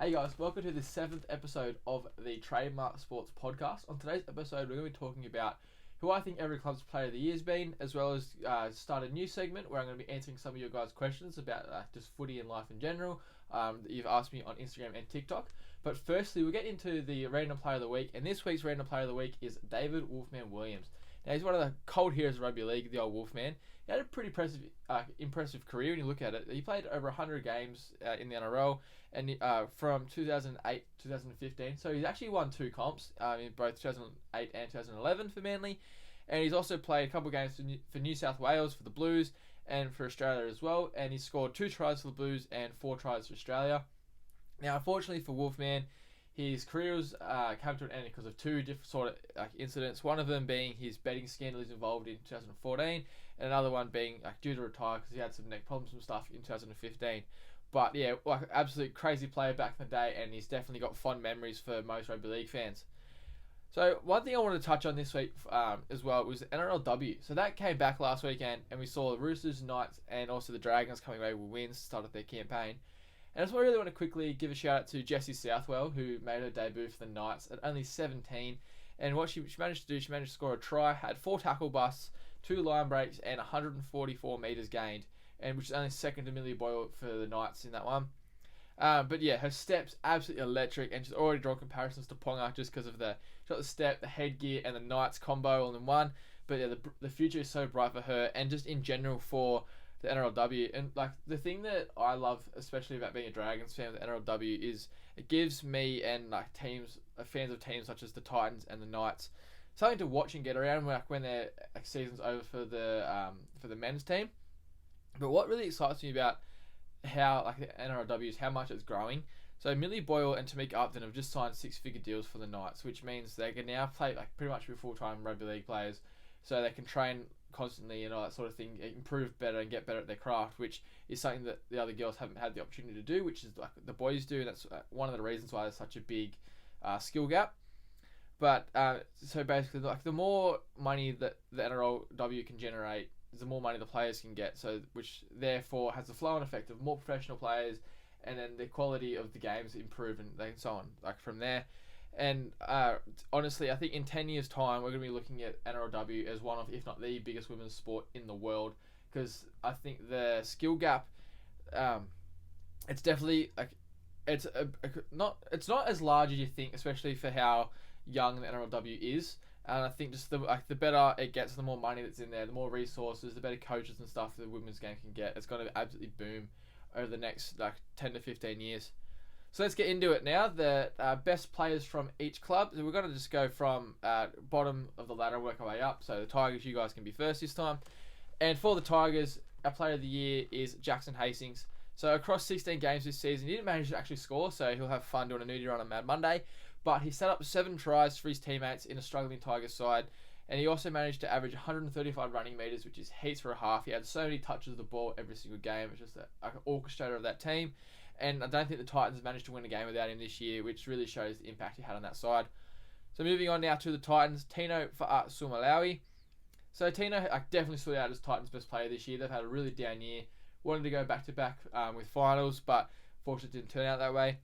Hey guys, welcome to the 7th episode of the Trademark Sports Podcast. On today's episode, we're going to be talking about who I think every club's player of the year has been, as well as start a new segment where I'm going to be answering some of your guys' questions about just footy and life in general that you've asked me on Instagram and TikTok. But firstly, we'll get into the random player of the week, and this week's random player of the week is David Wolfman Williams. Now, he's one of the cold heroes of rugby league, the old Wolfman. He had a pretty impressive career when you look at it. He played over 100 games in the NRL and from 2008 to 2015. So he's actually won 2 comps in both 2008 and 2011 for Manly. And he's also played a couple of games for New South Wales for the Blues and for Australia as well. And he scored 2 tries for the Blues and 4 tries for Australia. Now, unfortunately for Wolfman, his career was came to an end because of 2 different sort of incidents. One of them being his betting scandal he's involved in 2014, and another one being due to retire because he had some neck problems and stuff in 2015. But yeah, absolute crazy player back in the day, and he's definitely got fond memories for most rugby league fans. So one thing I wanted to touch on this week as well was the NRLW. So that came back last weekend, and we saw the Roosters, Knights, and also the Dragons coming away with wins to start off their campaign. And I just really want to quickly give a shout out to Jessie Southwell, who made her debut for the Knights at only 17. And what she managed to do, she managed to score a try, had 4 tackle busts, 2 line breaks, and 144 metres gained, and which is only second to Millie Boyle for the Knights in that one. But yeah, her step's absolutely electric, and she's already drawn comparisons to Ponga just because of she's got the step, the headgear, and the Knights combo all in one. But yeah, the future is so bright for her, and just in general for the NRLW. And the thing that I love especially about being a Dragons fan with the NRLW is it gives me and fans of teams such as the Titans and the Knights something to watch and get around when their season's over for the men's team. But what really excites me about how the NRLW is how much it's growing. So Millie Boyle and Tamika Upton have just signed 6-figure deals for the Knights, which means they can now play pretty much be full-time rugby league players, so they can train constantly and all that sort of thing, improve better and get better at their craft, which is something that the other girls haven't had the opportunity to do, which is the boys do, and that's one of the reasons why there's such a big skill gap. But so basically, the more money that the NRLW can generate, the more money the players can get, so which therefore has the flow-on effect of more professional players, and then the quality of the games improve and so on from there. And honestly, I think in 10 years' time, we're going to be looking at NRLW as one of, if not the biggest women's sport in the world, because I think the skill gap, it's definitely it's not as large as you think, especially for how young the NRLW is. And I think just the better it gets, the more money that's in there, the more resources, the better coaches and stuff the women's game can get. It's going to absolutely boom over the next 10 to 15 years. So let's get into it now. The best players from each club. So we're going to just go from bottom of the ladder, work our way up. So the Tigers, you guys can be first this time. And for the Tigers, our player of the year is Jackson Hastings. So across 16 games this season, he didn't manage to actually score, so he'll have fun doing a nudie run on Mad Monday. But he set up 7 tries for his teammates in a struggling Tigers side. And he also managed to average 135 running metres, which is heaps for a half. He had so many touches of the ball every single game. It's just an orchestrator of that team. And I don't think the Titans managed to win a game without him this year, which really shows the impact he had on that side. So moving on now to the Titans, Tino Fa'asuamaleaui. So Tino definitely stood out as Titans' best player this year. They've had a really down year. Wanted to go back-to-back with finals, but fortunately didn't turn out that way.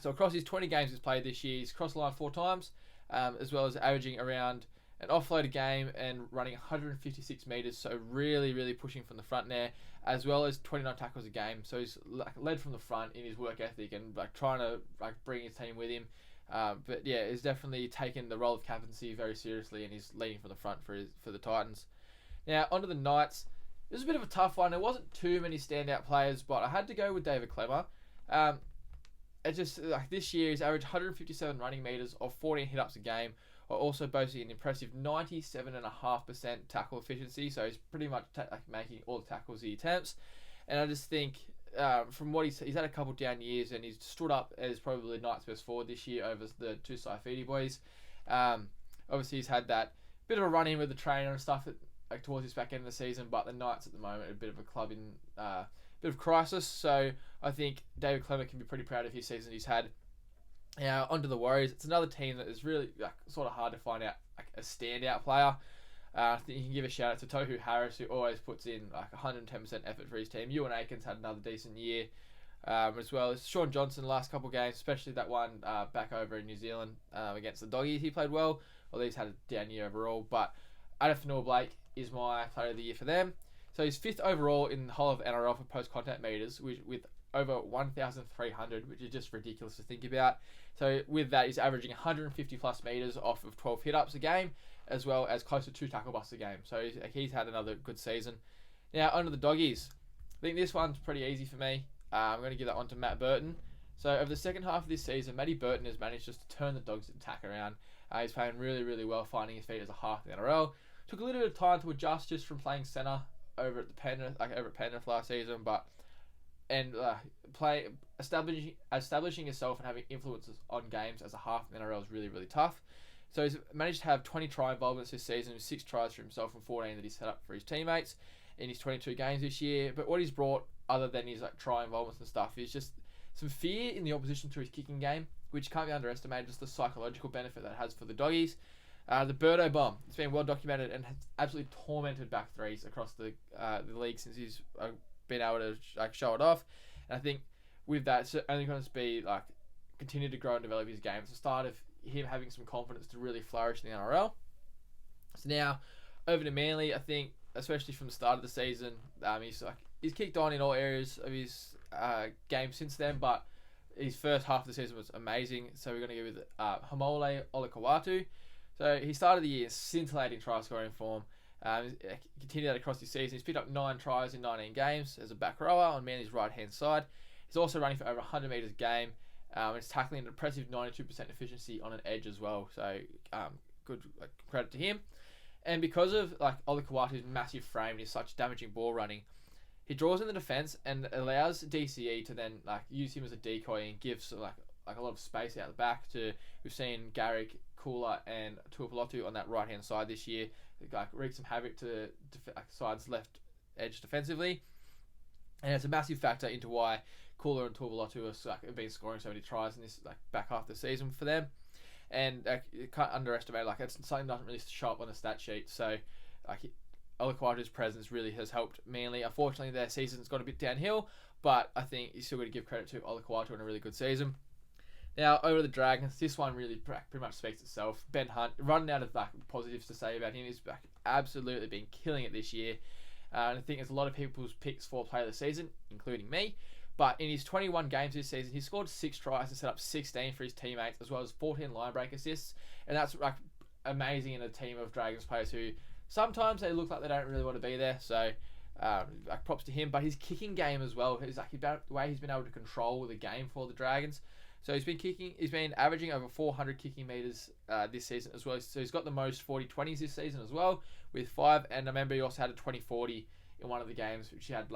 So across his 20 games he's played this year, he's crossed the line 4 times, as well as averaging around an offload a game and running 156 metres, so really, really pushing from the front there, as well as 29 tackles a game. So he's led from the front in his work ethic and trying to bring his team with him. But yeah, he's definitely taken the role of captaincy very seriously, and he's leading from the front for the Titans. Now onto the Knights. This is a bit of a tough one. There wasn't too many standout players, but I had to go with David Clemmer. It's just this year he's averaged 157 running metres or 14 hit-ups a game, while also boasting an impressive 97.5% tackle efficiency. So he's pretty much making all the tackles he attempts. And I just think from what he's had a couple down years, and he's stood up as probably the Knights' best forward this year over the 2 Saifidi boys. Obviously he's had that bit of a run-in with the trainer and stuff towards his back end of the season, but the Knights at the moment are a bit of a club in bit of crisis. So I think David Clemmer can be pretty proud of his season he's had. Now onto the Warriors. It's another team that is really sort of hard to find out a standout player. I think you can give a shout out to Tohu Harris, who always puts in 110% effort for his team. Ewan Aikens had another decent year. as well as Sean Johnson last couple of games, especially that one back over in New Zealand against the Doggies. He played well, although he's had a down year overall. But Adafanoa Blake is my player of the year for them. So he's 5th overall in the whole of NRL for post-contact meters, with over 1,300, which is just ridiculous to think about. So with that, he's averaging 150 plus meters off of 12 hit-ups a game, as well as close to 2 tackle busts a game. So he's had another good season. Now, onto the Doggies. I think this one's pretty easy for me. I'm going to give that one to Matt Burton. So over the second half of this season, Matty Burton has managed just to turn the Dogs' attack around. He's playing really, really well, finding his feet as a half in the NRL. Took a little bit of time to adjust just from playing centre over at Penrith last season, but establishing yourself and having influences on games as a half in the NRL is really, really tough. So he's managed to have 20 try involvements this season, with 6 tries for himself and 14 that he set up for his teammates in his 22 games this year. But what he's brought, other than his try involvements and stuff, is just some fear in the opposition to his kicking game, which can't be underestimated, just the psychological benefit that has for the Doggies. The Birdo bomb, it's been well documented and has absolutely tormented back threes across the league since he's been able to show it off. And I think with that, it's only going to be continue to grow and develop his game. It's the start of him having some confidence to really flourish in the NRL. So now over to Manly, I think especially from the start of the season, he's kicked on in all areas of his game since then, but his first half of the season was amazing. So we're going to go with Hamole Olakawatu. So he started the year scintillating try scoring form. Continued that across his season. He's picked up 9 tries in 19 games as a back rower on Manly's right-hand side. He's also running for over 100 metres a game. He's tackling an impressive 92% efficiency on an edge as well. So good credit to him. And because of Olakawatu's massive frame and his such damaging ball running, he draws in the defence and allows DCE to then use him as a decoy and gives a lot of space out the back. We've seen Garrick, Cooler and Tuipulotu on that right hand side this year, wreak some havoc to side's left edge defensively, and it's a massive factor into why Cooler and Tuipulotu have been scoring so many tries in this back half of the season for them. And you can't underestimate it's something that doesn't really show up on the stat sheet. So Olakawatu's presence really has helped Manly. Unfortunately, their season's got a bit downhill, but I think you still got to give credit to Olakawatu on a really good season. Now, over to the Dragons, this one really pretty much speaks itself. Ben Hunt, running out of positives to say about him, he's absolutely been killing it this year. And I think there's a lot of people's picks for player of the season, including me. But in his 21 games this season, he scored 6 tries and set up 16 for his teammates, as well as 14 line break assists. And that's amazing in a team of Dragons players who sometimes they look like they don't really want to be there. So props to him. But his kicking game as well, is the way he's been able to control the game for the Dragons. So he's been averaging over 400 kicking meters this season as well. So he's got the most 40-20s this season as well, with 5. And I remember he also had a 20-40 in one of the games, which he had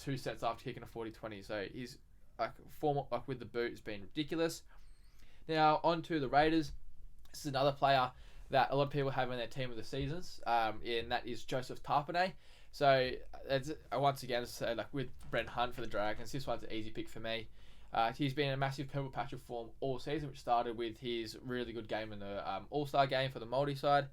2 sets after kicking a 40-20. So his form with the boot has been ridiculous. Now on to the Raiders. This is another player that a lot of people have in their team of the seasons, and that is Joseph Tarpanay. So it's, once again, with Brent Hunt for the Dragons, this one's an easy pick for me. He's been in a massive purple patch of form all season, which started with his really good game in the All-Star game for the Māori side.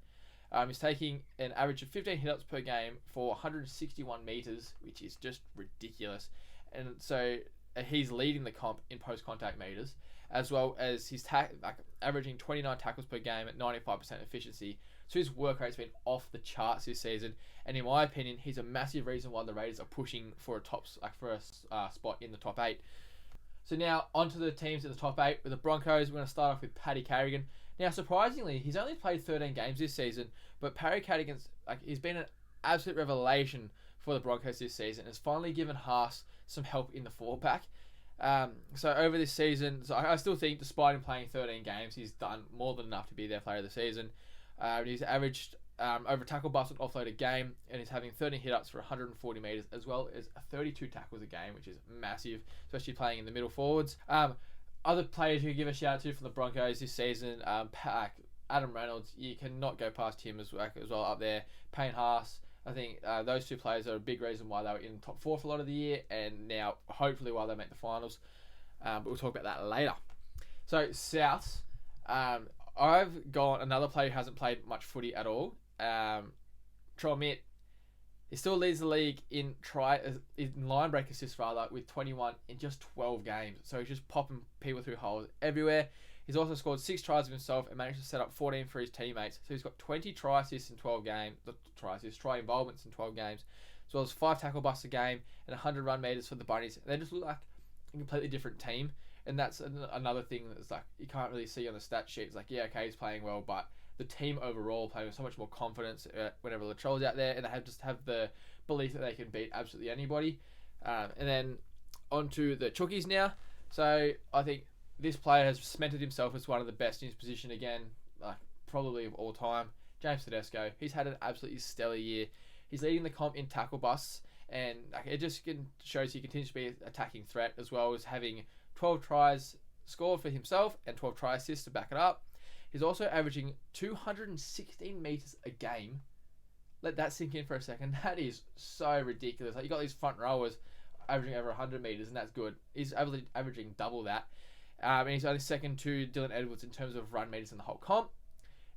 He's taking an average of 15 hit-ups per game for 161 metres, which is just ridiculous. And so he's leading the comp in post-contact metres, as well as he's averaging 29 tackles per game at 95% efficiency. So his work rate's been off the charts this season. And in my opinion, he's a massive reason why the Raiders are pushing for a spot in the top 8. So now, onto the teams in the top 8. With the Broncos, we're going to start off with Paddy Carrigan. Now, surprisingly, he's only played 13 games this season, but Paddy Carrigan's he's been an absolute revelation for the Broncos this season. Has finally given Haas some help in the forward pack. So over this season, I still think, despite him playing 13 games, he's done more than enough to be their player of the season. He's averaged over tackle bust and offload a game, and he's having 30 hit-ups for 140 metres, as well as 32 tackles a game, which is massive, especially playing in the middle forwards. Other players who give a shout out to from the Broncos this season, Adam Reynolds, you cannot go past him as well up there. Payne Haas, I think those 2 players are a big reason why they were in the top 4 for a lot of the year, and now hopefully why they make the finals. But we'll talk about that later. So Souths, I've gone another player who hasn't played much footy at all. Troy Mitt, He still leads the league in line break assists with 21 in just 12 games. So he's just popping people through holes everywhere. He's also scored 6 tries of himself and managed to set up 14 for his teammates. So he's got 20 try assists in 12 games, try involvements in 12 games, as well as 5 tackle busts a game and 100 run meters for the Bunnies. They just look like a completely different team. And that's another thing that's like you can't really see on the stat sheet. It's like, yeah, okay, he's playing well, but the team overall playing with so much more confidence whenever Latrell's out there, and they have the belief that they can beat absolutely anybody. And then onto the Chookies now. So I think this player has cemented himself as one of the best in his position again, like probably of all time. James Tedesco, he's had an absolutely stellar year. He's leading the comp in tackle busts, and it just shows he continues to be an attacking threat, as well as having 12 tries scored for himself and 12 try assists to back it up. He's also averaging 216 meters a game. Let that sink in for a second. That is so ridiculous. Like, you got these front rowers averaging over 100 meters, and that's good. He's averaging double that. And he's only second to Dylan Edwards in terms of run meters in the whole comp.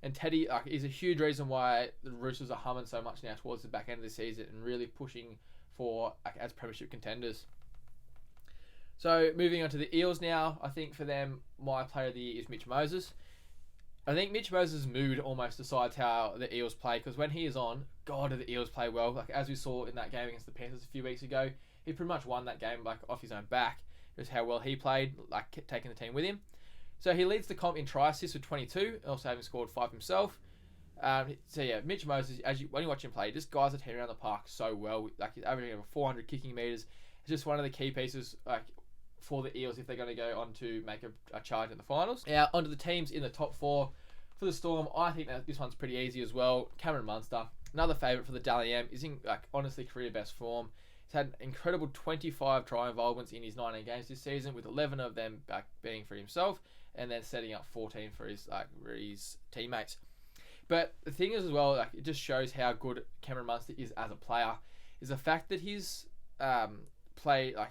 And Teddy is a huge reason why the Roosters are humming so much now towards the back end of the season and really pushing for as premiership contenders. So moving on to the Eels now, I think for them, my player of the year is Mitch Moses. I think Mitch Moses' mood almost decides how the Eels play, because when he is on, God, do the Eels play well. Like as we saw in that game against the Panthers a few weeks ago, he pretty much won that game off his own back. Just how well he played, taking the team with him. So he leads the comp in try assists with 22, also having scored 5 himself. Mitch Moses, when you watch him play, just guys that hit around the park so well. Like he's averaging over 400 kicking meters. It's just one of the key pieces for the Eels if they're going to go on to make a charge in the finals. Now, onto the teams in the top 4. For the Storm, I think that this one's pretty easy as well. Cameron Munster, another favourite for the Dally M, is in honestly career best form. He's had an incredible 25 try involvements in his 19 games this season, with 11 of them being for himself, and then setting up 14 for his teammates. But the thing is as well, it just shows how good Cameron Munster is as a player, is the fact that his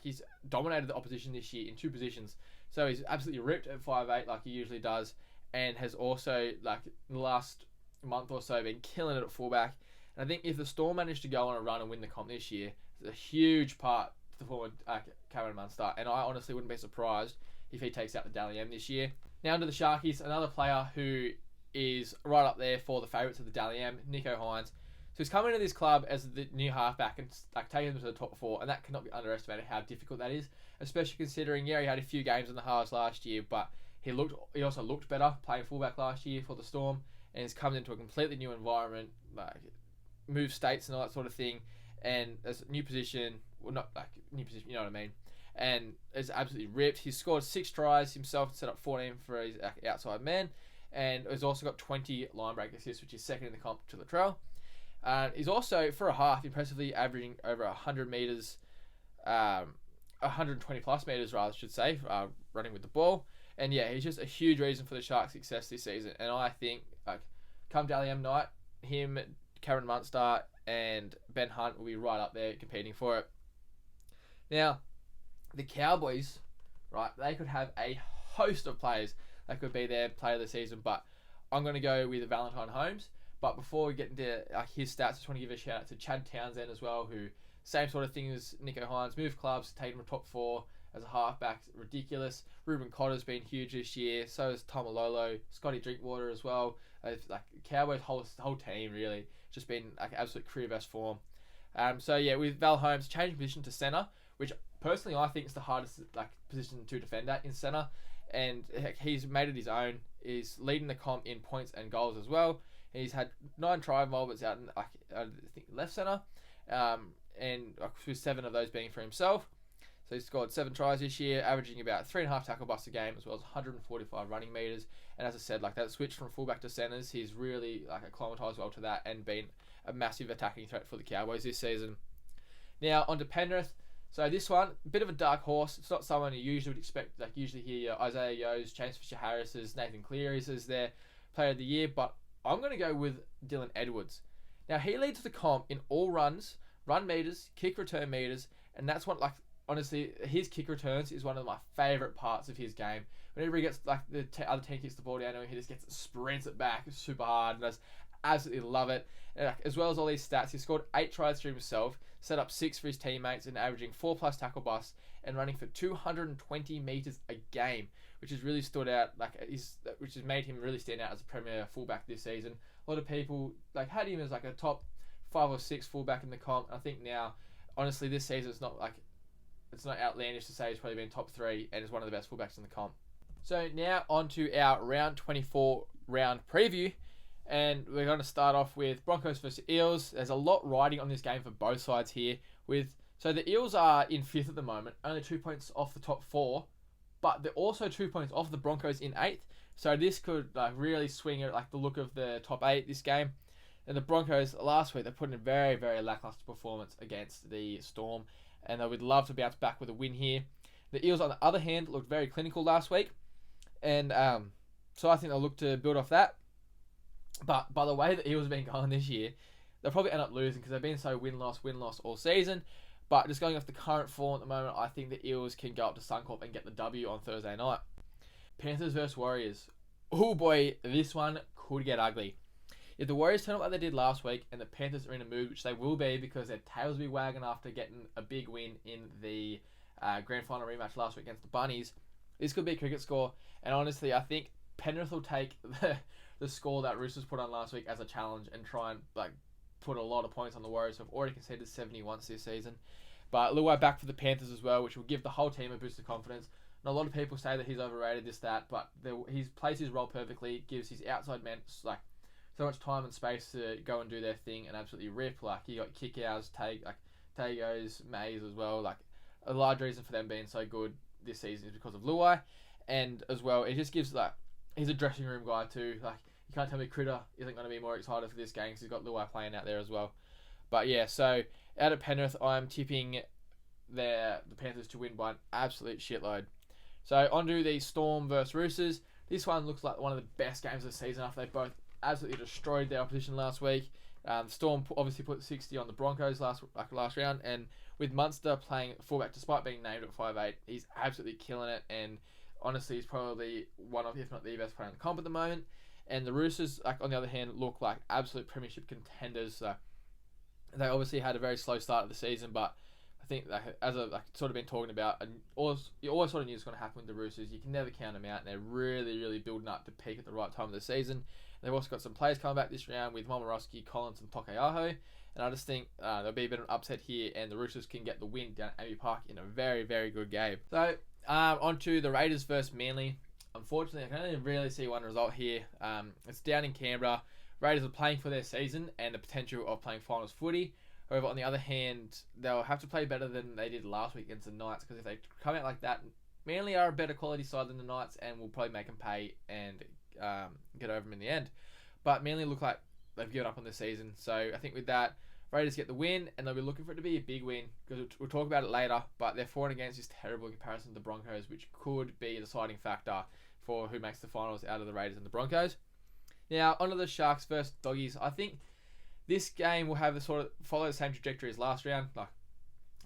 he's dominated the opposition this year in 2 positions. So he's absolutely ripped at 5'8", like he usually does, and has also, in the last month or so, been killing it at fullback. And I think if the Storm managed to go on a run and win the comp this year, it's a huge part to the forward Cameron Munster, and I honestly wouldn't be surprised if he takes out the Dally M this year. Now into the Sharkies, another player who is right up there for the favourites of the Dally M, Nicho Hynes. So he's come into this club as the new halfback and taken them to the top 4, and that cannot be underestimated how difficult that is, especially considering, he had a few games in the halves last year, but he also looked better playing fullback last year for the Storm, and he's come into a completely new environment, moved states and all that sort of thing, and there's a new position, you know what I mean, and it's absolutely ripped. He's scored 6 tries himself to set up 14 for his outside man, and he's also got 20 line break assists, which is second in the comp to Latrell. He's also, for a half, impressively averaging over 100 meters, 120 plus meters, rather, I should say, running with the ball. And yeah, he's just a huge reason for the Sharks' success this season. And I think, come Dally M night, him, Cameron Munster, and Ben Hunt will be right up there competing for it. Now, the Cowboys, right, they could have a host of players that could be their player of the season, but I'm going to go with Valentine Holmes. But before we get into his stats, I just want to give a shout out to Chad Townsend as well, who, same sort of thing as Nicho Hynes, moved clubs, taken him to top 4 as a halfback, ridiculous. Ruben Cotter's been huge this year, so is Tom Alolo, Scotty Drinkwater as well. Cowboys' whole team, really, just been absolute career best form. With Val Holmes changing position to centre, which personally I think is the hardest position to defend at in centre, and he's made it his own. He's leading the comp in points and goals as well. And he's had 9 try involvements out in I think left centre, and with 7 of those being for himself. So he's scored 7 tries this year, averaging about 3.5 tackle busts a game, as well as 145 running meters. And as I said, that switch from fullback to centres, he's really acclimatised well to that and been a massive attacking threat for the Cowboys this season. Now on to Penrith. So this one, a bit of a dark horse. It's not someone you usually would expect. Usually hear Isaiah Yo's, James Fisher-Harris's, Nathan Cleary's as their player of the year, but I'm going to go with Dylan Edwards. Now he leads the comp in all runs, run meters, kick return meters, and that's what honestly, his kick returns is one of my favourite parts of his game. Whenever he gets the other team kicks the ball down, he just sprints it back super hard and does absolutely love it. And as well as all these stats, he scored 8 tries for himself, set up 6 for his teammates, and averaging 4+ tackle busts and running for 220 meters a game, which has really stood out. Which has made him really stand out as a premier fullback this season. A lot of people had him as a top 5 or 6 fullback in the comp. I think now, honestly, this season it's not outlandish to say he's probably been top 3 and is one of the best fullbacks in the comp. So now on to our round 24 round preview. And we're going to start off with Broncos versus Eels. There's a lot riding on this game for both sides here. So the Eels are in 5th at the moment, only 2 points off the top 4, but they're also 2 points off the Broncos in 8th. So this could really swing it the look of the top 8 this game. And the Broncos last week, they put in a very, very lackluster performance against the Storm, and they would love to bounce back with a win here. The Eels, on the other hand, looked very clinical last week, and so I think they'll look to build off that. But by the way the Eels have been going this year, they'll probably end up losing because they've been so win-loss all season. But just going off the current form at the moment, I think the Eels can go up to Suncorp and get the W on Thursday night. Panthers versus Warriors. Oh boy, this one could get ugly. If the Warriors turn up like they did last week and the Panthers are in a mood, which they will be because their tails will be wagging after getting a big win in the grand final rematch last week against the Bunnies, this could be a cricket score. And honestly, I think Penrith will take the score that Roosters put on last week as a challenge and try and put a lot of points on the Warriors, who have already conceded 70 once this season. But Luai back for the Panthers as well, which will give the whole team a boost of confidence. And a lot of people say that he's overrated, but he plays his role perfectly, gives his outside men so much time and space to go and do their thing and absolutely rip. He got kick-outs, Tagos, Mays as well. A large reason for them being so good this season is because of Luai. And as well, it just gives he's a dressing room guy too. You can't tell me Critter isn't going to be more excited for this game because he's got Luai playing out there as well. But yeah, so out of Penrith, I'm tipping the Panthers to win by an absolute shitload. So on to the Storm versus Roosters. This one looks like one of the best games of the season after they both absolutely destroyed their opposition last week. The Storm obviously put 60 on the Broncos last round, and with Munster playing fullback despite being named at 5'8", he's absolutely killing it, and honestly he's probably one of, if not the best player in the comp at the moment. And the Roosters, on the other hand, look like absolute premiership contenders. They obviously had a very slow start of the season, but I think as I've sort of been talking about, and you always sort of knew it's going to happen with the Roosters. You can never count them out, and they're really, really building up to peak at the right time of the season. They've also got some players coming back this round with Momorowski, Collins, and Tokeaho, and I just think there'll be a bit of an upset here, and the Roosters can get the win down at Abbey Park in a very, very good game. So on to the Raiders versus Manly. Unfortunately, I can only really see one result here. It's down in Canberra. Raiders are playing for their season and the potential of playing finals footy. However, on the other hand, they'll have to play better than they did last week against the Knights, because if they come out like that, Manly are a better quality side than the Knights and will probably make them pay and get over them in the end. But Manly look like they've given up on the season. So I think with that, Raiders get the win, and they'll be looking for it to be a big win, because we'll talk about it later, but their for and against is terrible in comparison to the Broncos, which could be a deciding factor for who makes the finals out of the Raiders and the Broncos. Now, onto the Sharks versus Doggies. I think this game will have follow the same trajectory as last round.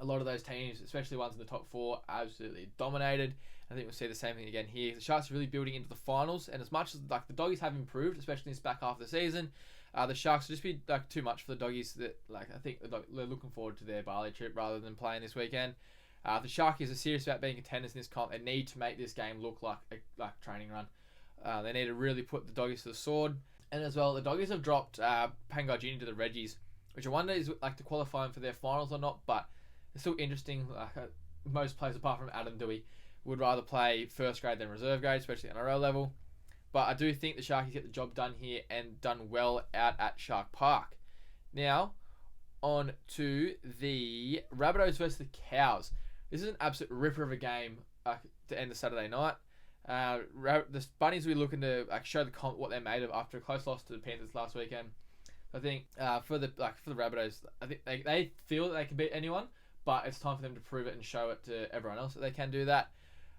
A lot of those teams, especially ones in the top 4, absolutely dominated. I think we'll see the same thing again here. The Sharks are really building into the finals, and as much as the Doggies have improved, especially in this back half of the season, the Sharks will just be too much for the Doggies. That I think they're looking forward to their Bali trip rather than playing this weekend. The Sharkies are serious about being contenders in this comp and need to make this game look like a training run. They need to really put the Doggies to the sword. And as well, the Doggies have dropped Pangai Jr. to the Reggies, which I wonder is to qualify them for their finals or not, but it's still interesting. Most players, apart from Adam Dewey, would rather play first grade than reserve grade, especially NRL level. But I do think the Sharkies get the job done here and done well out at Shark Park. Now, on to the Rabbitohs versus the Cows. This is an absolute ripper of a game to end the Saturday night. The Bunnies will be looking to show the comp what they're made of after a close loss to the Panthers last weekend. I think for the Rabbitohs, I think they feel that they can beat anyone, but it's time for them to prove it and show it to everyone else that they can do that.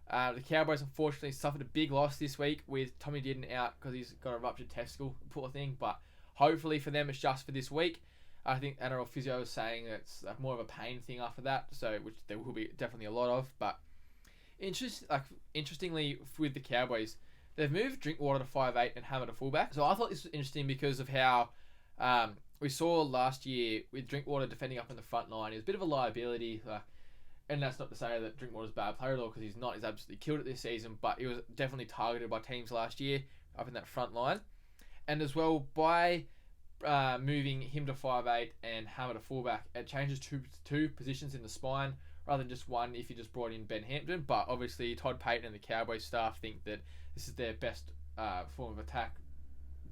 The Cowboys unfortunately suffered a big loss this week with Tommy Dearden out because he's got a ruptured testicle, poor thing. But hopefully for them it's just for this week. I think NRL physio is saying it's more of a pain thing after that, so which there will be definitely a lot of. But interestingly, with the Cowboys, they've moved Drinkwater to 5'8" and Hammer to fullback. So I thought this was interesting because of how We saw last year with Drinkwater defending up in the front line, he was a bit of a liability. And that's not to say that Drinkwater's a bad player at all, because he's not. He's absolutely killed it this season, but he was definitely targeted by teams last year up in that front line. And as well, by moving him to 5'8" and Hammer to fullback, it changes two positions in the spine rather than just one if you just brought in Ben Hampton. But obviously, Todd Payton and the Cowboys staff think that this is their best form of attack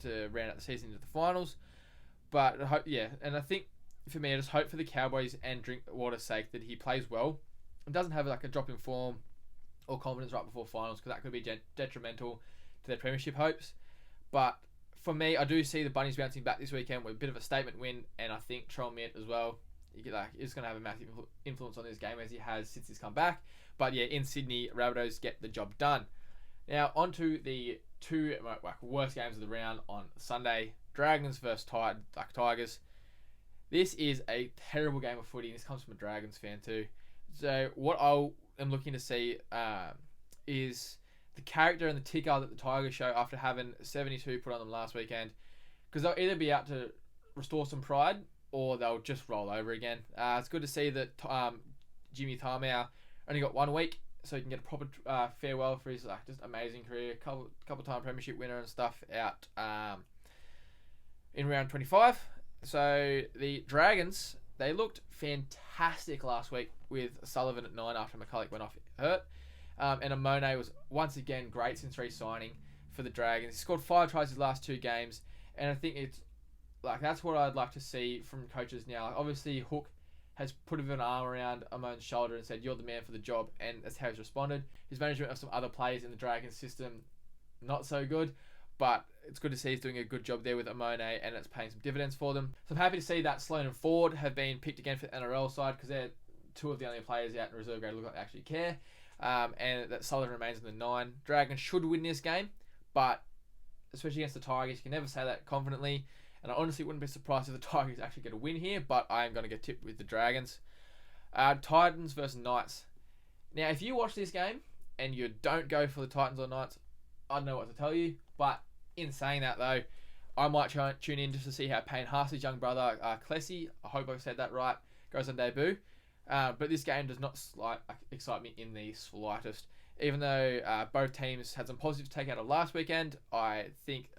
to round out the season into the finals. But and I think for me, I just hope for the Cowboys and Drinkwater's sake that he plays well and doesn't have like a drop in form or confidence right before finals, because that could be detrimental to their premiership hopes. But for me, I do see the Bunnies bouncing back this weekend with a bit of a statement win, and I think Trell Mint as well is going to have a massive influence on this game, as he has since he's come back. But yeah, in Sydney, Rabbitohs get the job done. Now on to the two worst games of the round on Sunday: Dragons versus Tigers. This is a terrible game of footy, and this comes from a Dragons fan too. So what I am looking to see is the character and the ticker that the Tigers show after having 72 put on them last weekend, because they'll either be out to restore some pride or they'll just roll over again. It's good to see that Jimmy Tamau only got 1 week, so he can get a proper farewell for his just amazing career, couple time premiership winner and stuff out in round 25. So the Dragons, they looked fantastic last week with Sullivan at 9 after McCulloch went off hurt. And Amone was once again great since re-signing for the Dragons. He scored 5 tries his last 2 games, and I think it's that's what I'd like to see from coaches now. Obviously, Hook has put an arm around Amone's shoulder and said, "You're the man for the job," and that's how he's responded. His management of some other players in the Dragons system, not so good, but it's good to see he's doing a good job there with Amone, and it's paying some dividends for them. So I'm happy to see that Sloan and Ford have been picked again for the NRL side, because they're 2 of the only players out in reserve grade who look like they actually care. And that Sullivan remains in the 9. Dragons should win this game, but especially against the Tigers, you can never say that confidently. And I honestly wouldn't be surprised if the Tigers actually get a win here, but I am going to get tipped with the Dragons. Titans versus Knights. Now, if you watch this game and you don't go for the Titans or Knights, I don't know what to tell you. But in saying that, though, I might tune in just to see how Payne Haas's young brother, Clessy, I hope I said that right, goes on debut. But this game does not excite me in the slightest. Even though both teams had some positives to take out of last weekend, I think,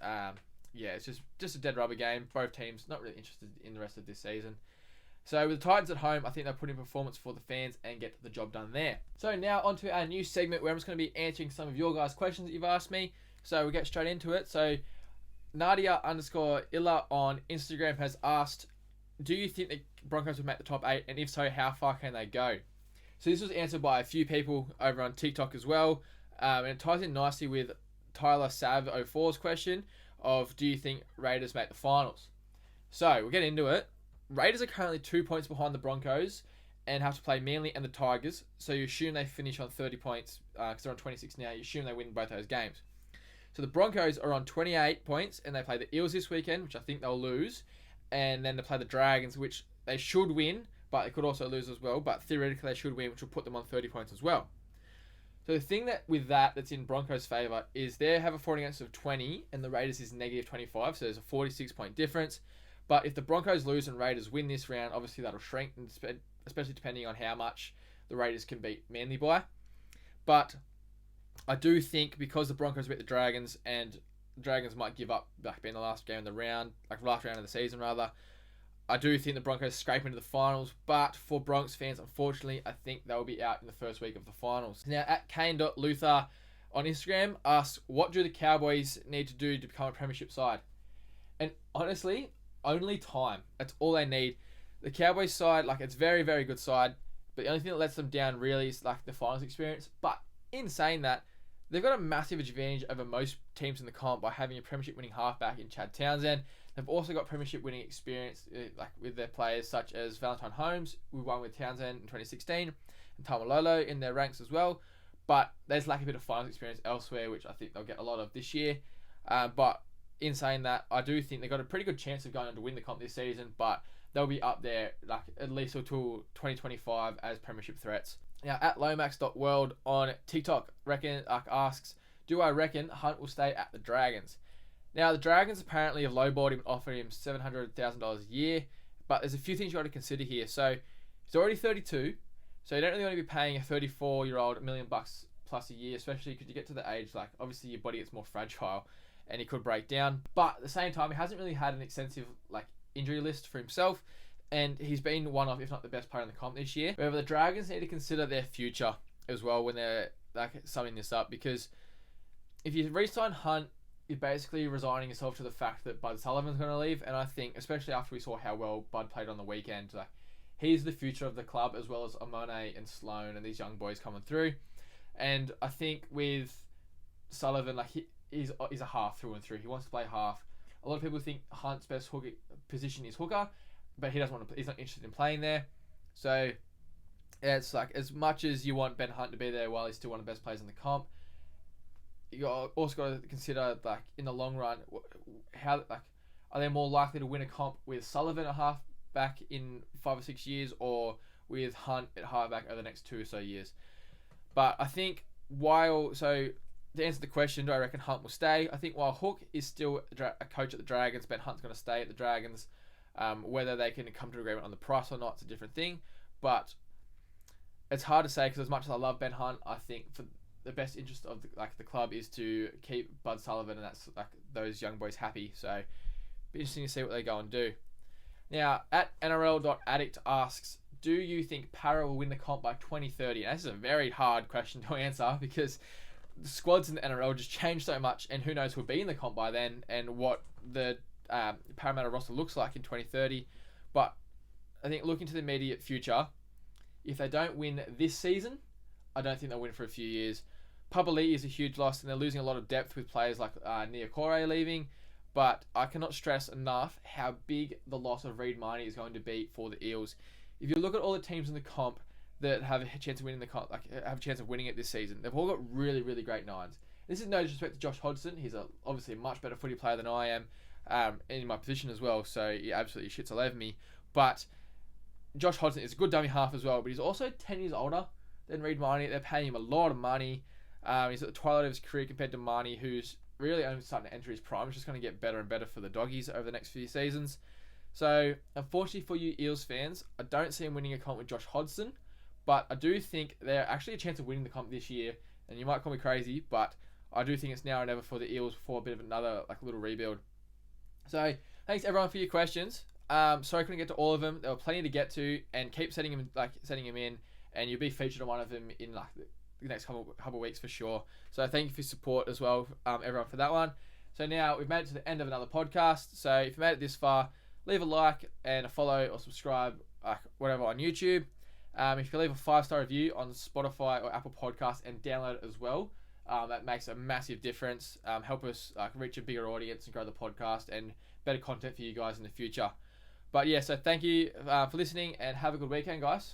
it's just a dead rubber game. Both teams not really interested in the rest of this season. So with the Titans at home, I think they'll put in performance for the fans and get the job done there. So now onto our new segment where I'm just going to be answering some of your guys' questions that you've asked me. So we'll get straight into it. So Nadia_Illa on Instagram has asked, do you think the Broncos will make the top 8? And if so, how far can they go? So this was answered by a few people over on TikTok as well. And it ties in nicely with Tyler Sav04's question of, do you think Raiders make the finals? So we'll get into it. Raiders are currently 2 points behind the Broncos and have to play Manly and the Tigers. So you assume they finish on 30 points because they're on 26 now. You assume they win both those games. So the Broncos are on 28 points and they play the Eels this weekend, which I think they'll lose. And then they play the Dragons, which they should win, but they could also lose as well. But theoretically, they should win, which will put them on 30 points as well. So the thing that's in Broncos' favour is they have a forward against of 20 and the Raiders is negative 25. So there's a 46-point difference. But if the Broncos lose and Raiders win this round, obviously that'll shrink, especially depending on how much the Raiders can beat Manly by. But I do think because the Broncos beat the Dragons and the Dragons might give up being the last game of the round, last round of the season rather, I do think the Broncos scrape into the finals. But for Bronx fans, unfortunately, I think they'll be out in the first week of the finals. Now, at Kane.Luther on Instagram asks, what do the Cowboys need to do to become a premiership side? And honestly, only time. That's all they need. The Cowboys side, it's a very, very good side, but the only thing that lets them down really is the finals experience. But in saying that, they've got a massive advantage over most teams in the comp by having a premiership winning halfback in Chad Townsend. They've also got premiership winning experience with their players such as Valentine Holmes, who won with Townsend in 2016, and Tamalolo in their ranks as well. But there's lack a bit of finals experience elsewhere, which I think they'll get a lot of this year. But in saying that, I do think they've got a pretty good chance of going on to win the comp this season, but they'll be up there at least until 2025 as premiership threats. Now, at Lomax.world on TikTok asks, do I reckon Hunt will stay at the Dragons? Now, the Dragons apparently have lowballed him, offering him $700,000 a year, but there's a few things you got to consider here. So, he's already 32, so you don't really want to be paying a 34-year-old $1 million plus a year, especially because you get to the age, like, obviously your body gets more fragile and he could break down. But at the same time, he hasn't really had an extensive, like, injury list for himself, and he's been one of, if not the best player in the comp this year. However, the Dragons need to consider their future as well when they're, like, summing this up, because if you re-sign Hunt, you're basically resigning yourself to the fact that Bud Sullivan's going to leave, and I think, especially after we saw how well Bud played on the weekend, like, he's the future of the club, as well as Amone and Sloan and these young boys coming through. And I think with Sullivan, like, he's a half through and through. He wants to play half. A lot of people think Hunt's best position is hooker, but he doesn't want to. He's not interested in playing there. So yeah, it's like, as much as you want Ben Hunt to be there while he's still one of the best players in the comp, you also got to consider, like, in the long run, how, like, are they more likely to win a comp with Sullivan at half back in 5 or 6 years, or with Hunt at half back over the next 2 or so years? But I think to answer the question, do I reckon Hunt will stay? I think while Hook is still a coach at the Dragons, Ben Hunt's going to stay at the Dragons. Whether they can come to agreement on the price or not, it's a different thing. But it's hard to say, because as much as I love Ben Hunt, I think for the best interest of the club is to keep Bud Sullivan and that's, like, those young boys happy. So be interesting to see what they go and do. Now, at NRL.addict asks, do you think Para will win the comp by 2030? And this is a very hard question to answer, because the squads in the NRL just change so much, and who knows who'll be in the comp by then and what the Parramatta roster looks like in 2030. But I think looking to the immediate future, if they don't win this season, I don't think they'll win for a few years. Papali'i is a huge loss, and they're losing a lot of depth with players like Niokore leaving. But I cannot stress enough how big the loss of Reid Marnie is going to be for the Eels. If you look at all the teams in the comp that have a chance of winning the comp, like, have a chance of winning it this season, they've all got really, really great nines. This is no disrespect to Josh Hodgson. He's obviously a much better footy player than I am, in my position as well. So he absolutely shits all over me. But Josh Hodgson is a good dummy half as well. But he's also 10 years older than Reid Marnie. They're paying him a lot of money. He's at the twilight of his career compared to Marnie, who's really only starting to enter his prime. It's just going to get better and better for the Doggies over the next few seasons. So, unfortunately for you Eels fans, I don't see him winning a comp with Josh Hodgson, but I do think they're actually a chance of winning the comp this year, and you might call me crazy, but I do think it's now or never for the Eels before a bit of another, like, little rebuild. So, thanks everyone for your questions. Sorry I couldn't get to all of them. There were plenty to get to, and keep sending them in, and you'll be featured on one of them in, like, the next couple of weeks for sure. So thank you for your support as well, everyone, for that one. So now we've made it to the end of another podcast. So if you made it this far, leave a like and a follow or subscribe, whatever, on YouTube. If you can leave a 5-star review on Spotify or Apple Podcasts and download it as well, that makes a massive difference. Help us reach a bigger audience and grow the podcast and better content for you guys in the future. But yeah, so thank you for listening, and have a good weekend, guys.